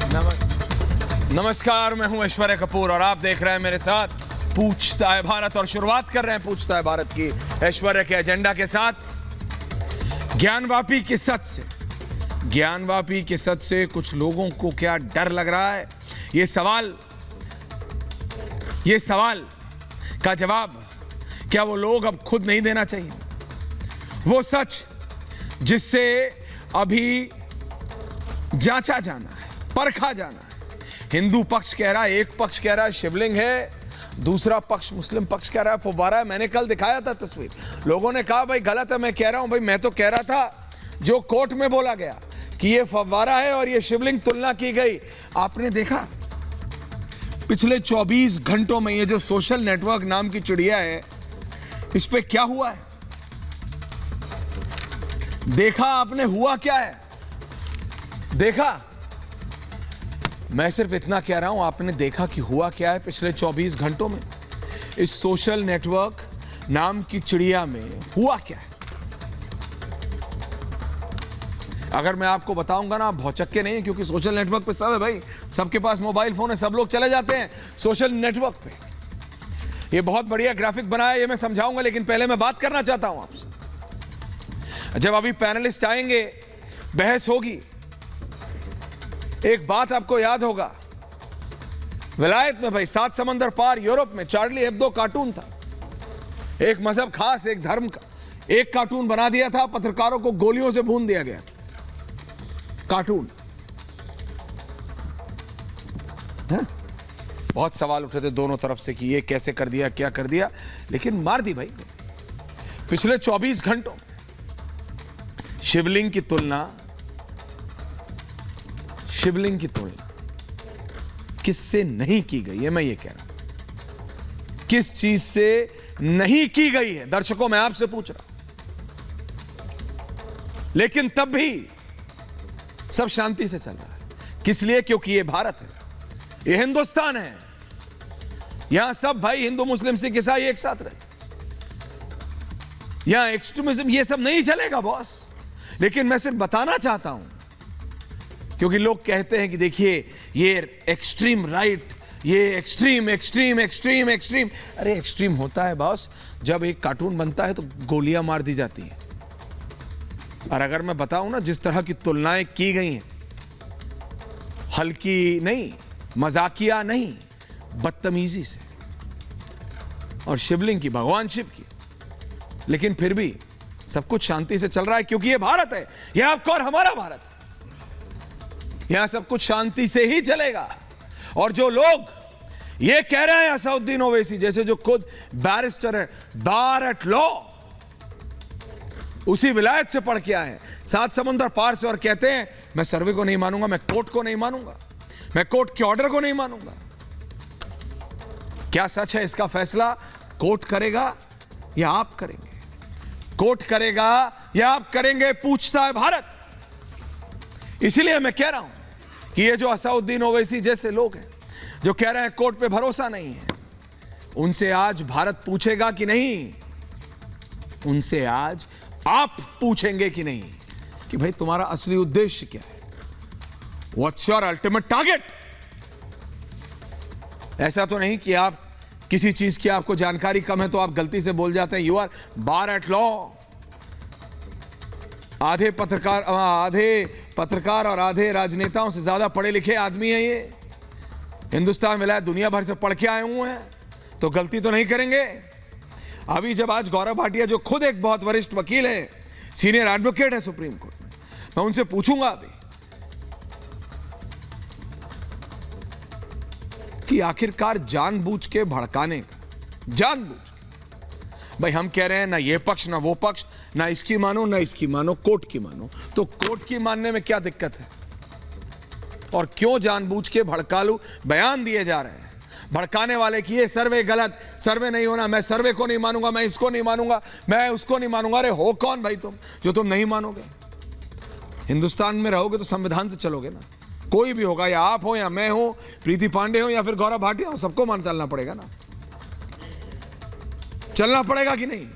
नमस्कार, मैं हूं ऐश्वर्या कपूर और आप देख रहे हैं मेरे साथ पूछता है भारत। और शुरुआत कर रहे हैं पूछता है भारत की ऐश्वर्या के एजेंडा के साथ ज्ञानवापी के सच से। ज्ञानवापी के सच से कुछ लोगों को क्या डर लग रहा है, ये सवाल का जवाब क्या वो लोग अब खुद नहीं देना चाहिए? वो सच जिससे अभी जांचा जाना है, परखा जाना है। हिंदू पक्ष कह रहा है, एक पक्ष कह रहा है शिवलिंग है, दूसरा पक्ष मुस्लिम पक्ष कह रहा है फव्वारा है। मैंने कल दिखाया था तस्वीर, लोगों ने कहा भाई गलत है। मैं कह रहा हूं भाई, मैं तो कह रहा था जो कोर्ट में बोला गया कि ये फव्वारा है और ये शिवलिंग, तुलना की गई। आपने देखा पिछले 24 घंटों में ये जो सोशल नेटवर्क नाम की चिड़िया है, इस पे क्या हुआ है? देखा आपने हुआ क्या है? देखा? मैं सिर्फ इतना कह रहा हूं, आपने देखा कि हुआ क्या है पिछले 24 घंटों में? इस सोशल नेटवर्क नाम की चिड़िया में हुआ क्या है? अगर मैं आपको बताऊंगा ना, आप भौचक्के नहीं, क्योंकि सोशल नेटवर्क पे सब है भाई, सबके पास मोबाइल फोन है, सब लोग चले जाते हैं सोशल नेटवर्क पे। ये बहुत बढ़िया ग्राफिक बनाया, ये मैं समझाऊंगा, लेकिन पहले मैं बात करना चाहता हूं आपसे। जब अभी पैनलिस्ट आएंगे, बहस होगी, एक बात आपको याद होगा, विलायत में भाई 7 समंदर पार यूरोप में चार्ली हेब्दो कार्टून था, एक मजहब खास, एक धर्म का एक कार्टून बना दिया था, पत्रकारों को गोलियों से भून दिया गया कार्टून है? बहुत सवाल उठे थे दोनों तरफ से कि ये कैसे कर दिया, क्या कर दिया, लेकिन मार दी भाई। पिछले 24 घंटों में शिवलिंग की तुलना किससे नहीं की गई है? मैं ये कह रहा हूं, किस चीज से नहीं की गई है? दर्शकों, मैं आपसे पूछ रहा हूं। लेकिन तब भी सब शांति से चल रहा है। किस लिए? क्योंकि ये भारत है, ये हिंदुस्तान है, यहां सब भाई हिंदू मुस्लिम सिख ईसाई एक साथ रहते, यहां एक्सट्रीमिज्म ये सब नहीं चलेगा बॉस। लेकिन मैं सिर्फ बताना चाहता हूं, क्योंकि लोग कहते हैं कि देखिए ये एक्सट्रीम राइट, ये एक्सट्रीम। अरे एक्सट्रीम होता है बॉस जब एक कार्टून बनता है तो गोलियां मार दी जाती हैं। और अगर मैं बताऊं ना, जिस तरह की तुलनाएं की गई हैं, हल्की नहीं, मजाकिया नहीं, बदतमीजी से, और शिवलिंग की, भगवान शिव की, लेकिन फिर भी सब कुछ शांति से चल रहा है, क्योंकि ये भारत है, यह आपका और हमारा भारत है, यहां सब कुछ शांति से ही चलेगा। और जो लोग ये कह रहे हैं असदुद्दीन ओवैसी जैसे, जो खुद बैरिस्टर है, बार एट लॉ, उसी विलायत से पढ़ के आए हैं, 7 समुद्र पार से, और कहते हैं मैं सर्वे को नहीं मानूंगा, मैं कोर्ट को नहीं मानूंगा, मैं कोर्ट के ऑर्डर को नहीं मानूंगा। क्या सच है? इसका फैसला कोर्ट करेगा या आप करेंगे? कोर्ट करेगा या आप करेंगे? पूछता है भारत। इसलिए मैं कह रहा हूं कि ये जो असदुद्दीन ओवैसी जैसे लोग हैं, जो कह रहे हैं कोर्ट पे भरोसा नहीं है, उनसे आज भारत पूछेगा कि नहीं? उनसे आज आप पूछेंगे कि नहीं कि भाई तुम्हारा असली उद्देश्य क्या है? What's your ultimate target? ऐसा तो नहीं कि आप किसी चीज की आपको जानकारी कम है तो आप गलती से बोल जाते हैं you are bar at law. आधे पत्रकार और आधे राजनेताओं से ज्यादा पढ़े लिखे आदमी हैं ये, हिंदुस्तान विलायत दुनिया भर से पढ़ के आए हुए हैं, तो गलती तो नहीं करेंगे। अभी जब आज गौरव भाटिया, जो खुद एक बहुत वरिष्ठ वकील है, सीनियर एडवोकेट है सुप्रीम कोर्ट में, मैं उनसे पूछूंगा अभी कि आखिरकार जानबूझ के भड़काने का, जानबूझ के, भाई हम कह रहे हैं ना ये पक्ष ना वो पक्ष, ना इसकी मानो ना इसकी मानो, कोर्ट की मानो, तो कोर्ट की मानने में क्या दिक्कत है? और क्यों जानबूझ के भड़कालू बयान दिए जा रहे हैं? भड़काने वाले की ये सर्वे गलत, सर्वे नहीं होना, मैं सर्वे को नहीं मानूंगा, मैं इसको नहीं मानूंगा, मैं उसको नहीं मानूंगा। अरे हो कौन भाई तुम जो तुम नहीं मानोगे? हिंदुस्तान में रहोगे तो संविधान से चलोगे ना, कोई भी होगा, या आप हो या मैं हो, प्रीति पांडे हो या फिर गौरव भाटिया हो, सबको मान चलना पड़ेगा ना, चलना पड़ेगा कि नहीं?